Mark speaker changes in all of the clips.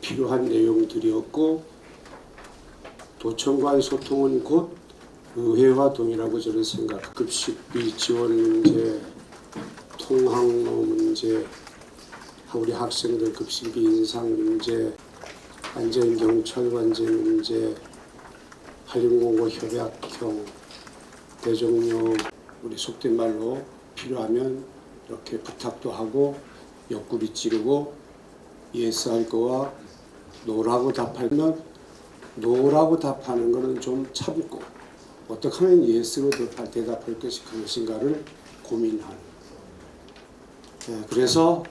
Speaker 1: 필요한 내용들이었고, 도청과의 소통은 곧 의회와 동일하고 저는 생각. 급식비 지원 문제, 통학로 문제, 우리 학생들 급식비 인상 문제, 안전경찰관제 문제, 한림공고 협약형, 대종료, 우리 속된 말로 필요하면 이렇게 부탁도 하고 옆구리 찌르고 예스할 거와 노라고 답하면 노라고 답하는 거는 좀 참고 어떻게 하면 예스로 대답할 것이 그것인가를 고민하는. 그래서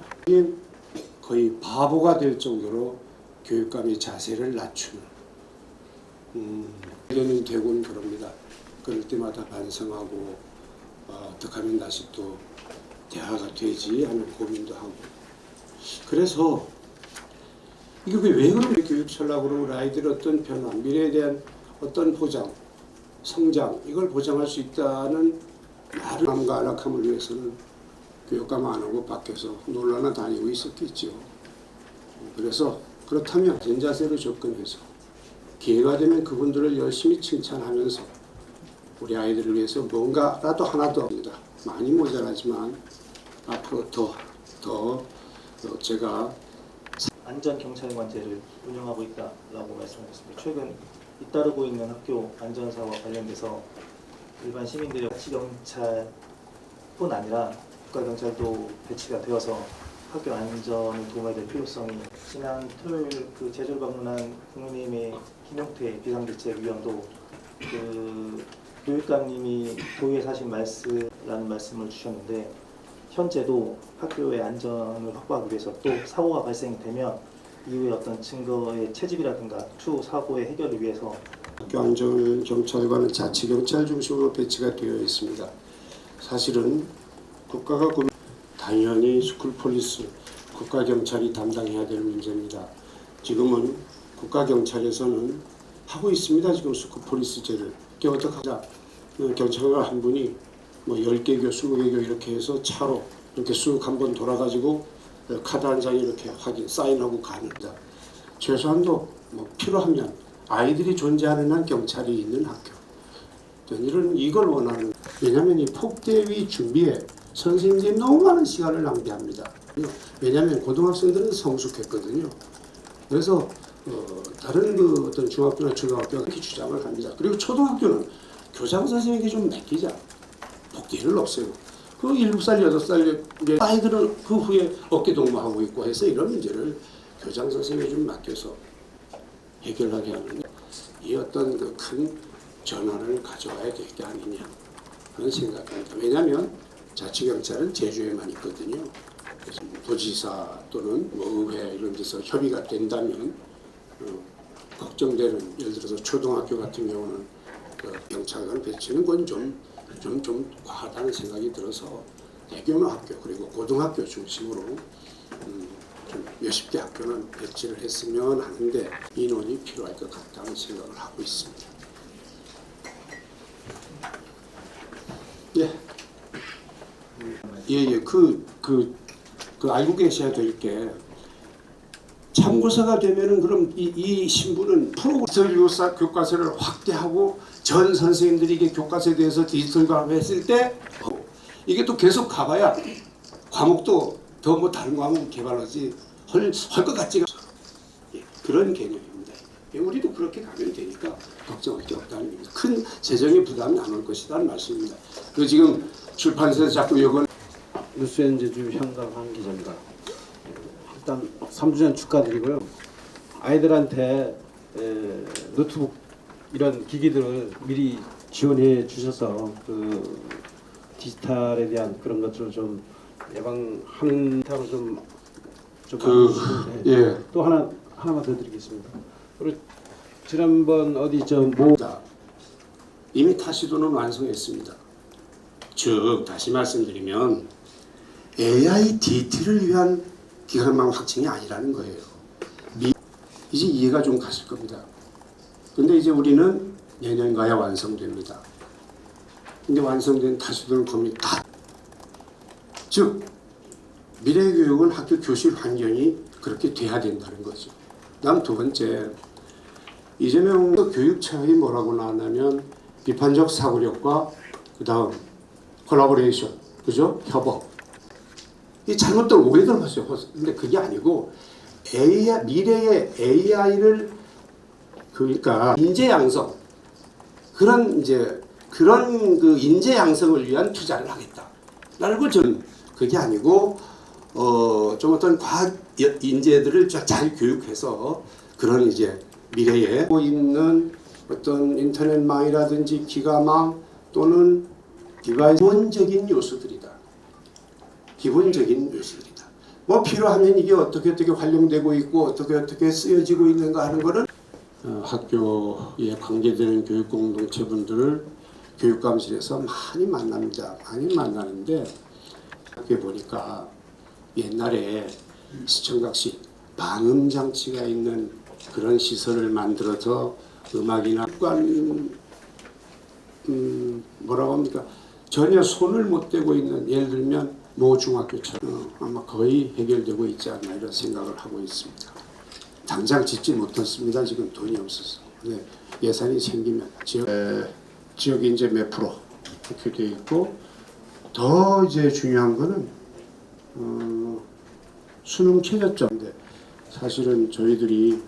Speaker 1: 거의 바보가 될 정도로 교육감의 자세를 낮추는. 되는 되고는 그럽니다. 그럴 때마다 반성하고 어떻게 하면 다시 또 대화가 되지 하는 고민도 하고. 그래서 이게 왜 그런 교육 전략으로 우리 아이들의 어떤 변화, 미래에 대한 어떤 보장, 성장, 이걸 보장할 수 있다는 마음과 안락함을 위해서는 교육감 안 하고 밖에서 놀러나 다니고 있었겠죠. 그래서 그렇다면 전자세로 접근해서 기회가 되면 그분들을 열심히 칭찬하면서 우리 아이들을 위해서 뭔가라도 하나 더 합니다. 많이 모자라지만 앞으로 더 제가
Speaker 2: 안전경찰관제를 운영하고 있다라고 말씀하셨습니다. 최근 잇따르고 있는 학교 안전사와 관련돼서 일반 시민들의 자치경찰뿐 아니라 국가경찰도 배치가 되어서 학교 안전을 도모해야 될 필요성이, 지난 토요일 그 제주를 방문한 국민의힘의 김용태 비상대책위원도 그 교육감님이 도의에 사신 말씀이라는 말씀을 주셨는데, 현재도 학교의 안전을 확보하기 위해서 또 사고가 발생이 되면 이후에 어떤 증거의 채집이라든가 추후 사고의 해결을 위해서
Speaker 1: 학교 안전경찰관은 자치경찰 중심으로 배치가 되어 있습니다. 사실은 국가가 당연히 스쿨폴리스, 국가경찰이 담당해야 될 문제입니다. 지금은 국가경찰에서는 하고 있습니다. 지금 스쿨폴리스제를. 이게 어떻게 하자. 경찰관 한 분이 뭐 10개교, 20개교 이렇게 해서 차로 이렇게 쑥 한번 돌아가지고 카드 한 장에 이렇게 확인, 사인하고 가는다. 최소한도 뭐 필요하면 아이들이 존재하는 한 경찰이 있는 학교. 이걸 원하는. 왜냐하면 이 폭대위 준비에 선생님들이 너무 많은 시간을 낭비합니다. 왜냐하면 고등학생들은 성숙했거든요. 그래서 다른 그 어떤 중학교나 초등학교가 그렇게 주장을 합니다. 그리고 초등학교는 교장 선생님에게 좀 맡기자. 복귀를 없애고. 그 7살, 8살 아이들은 그 후에 어깨 동무하고 있고 해서 이런 문제를 교장 선생님에게 좀 맡겨서 해결하게 하는 이 어떤 그 큰 전환을 가져와야 될 게 아니냐 하는 생각입니다. 왜냐하면 자치경찰은 제주에만 있거든요. 그래서 도지사 또는 뭐 의회 이런 데서 협의가 된다면 걱정되는, 예를 들어서 초등학교 같은 경우는 그 경찰관 배치는 건 좀 과하다는 생각이 들어서 대규모 학교 그리고 고등학교 중심으로 좀 몇십 개 학교는 배치를 했으면 하는데 인원이 필요할 것 같다는 생각을 하고 있습니다. 알고 계셔야 될 게, 참고서가 되면은 그럼 이 신부는 디지털 교과서를 확대하고 전 선생님들이 교과서에 대해서 디지털 과목했을 때 이게 또 계속 가봐야 과목도 더 뭐 다른 과목 개발하지 할 것 같지가 그런 개념입니다. 우리도 그렇게 가면 되니까 걱정할 게 없다는 겁니다. 큰 재정의 부담이 안 올 것이라는 말씀입니다. 그 지금 출판사에서 자꾸 이건
Speaker 3: 뉴스엔 제주 현강한 기자입니다. 일단 3주년 축하드리고요. 아이들한테 노트북 이런 기기들을 미리 지원해 주셔서 그 디지털에 대한 그런 것들을 좀 예방하는 타로 좀
Speaker 1: 예.
Speaker 3: 또 하나만 더 드리겠습니다. 그리고 지난번 어디
Speaker 1: 이미 타시도는 완성했습니다. 즉 다시 말씀드리면 AI DT를 위한 기간망 확증이 아니라는 거예요. 이제 이해가 좀 갔을 겁니다. 근데 이제 우리는 내년가야 완성됩니다. 근데 완성된 타시도는 거의 다. 즉 미래교육은 학교 교실 환경이 그렇게 돼야 된다는 거죠. 다음 두 번째, 이재명 교육청이 뭐라고 나왔냐면 비판적 사고력과 그 다음 콜라보레이션, 그죠? 협업. 이 잘못된 오해들 하세요. 근데 그게 아니고 미래의 AI를 그러니까 인재 양성 그런 그 인재 양성을 위한 투자를 하겠다라는 걸 저는 그게 아니고 좀 어떤 과학 인재들을 잘 교육해서 그런 이제 미래에 있는 어떤 인터넷망이라든지 기가망 또는 디바이스 기본적인 요소들이다. 기본적인 요소들이다. 뭐 필요하면 이게 어떻게 활용되고 있고 어떻게 쓰여지고 있는가 하는 거를 학교에 관계되는 교육 공동체분들을 교육감실에서 많이 만납니다. 많이 만나는데 학교에 보니까 옛날에 시청각시 방음 장치가 있는 그런 시설을 만들어서 음악이나 뭐라고 합니까? 전혀 손을 못 대고 있는 예를 들면 모 중학교처럼 아마 거의 해결되고 있지 않나 이런 생각을 하고 있습니다. 당장 짓지 못했습니다. 지금 돈이 없어서. 네, 예산이 생기면 지역이 이제 몇 프로 이렇게 돼 있고 더 이제 중요한 거는 수능 최저점인데 사실은 저희들이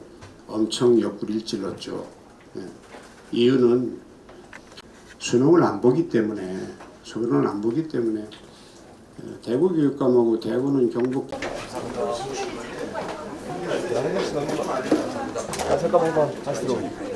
Speaker 1: 엄청 옆구리를 찔렀죠. 네. 이유는 수능을 안 보기 때문에 대구 교육감하고 대구는 경북
Speaker 4: 잠깐 한번 다시 들어오세요.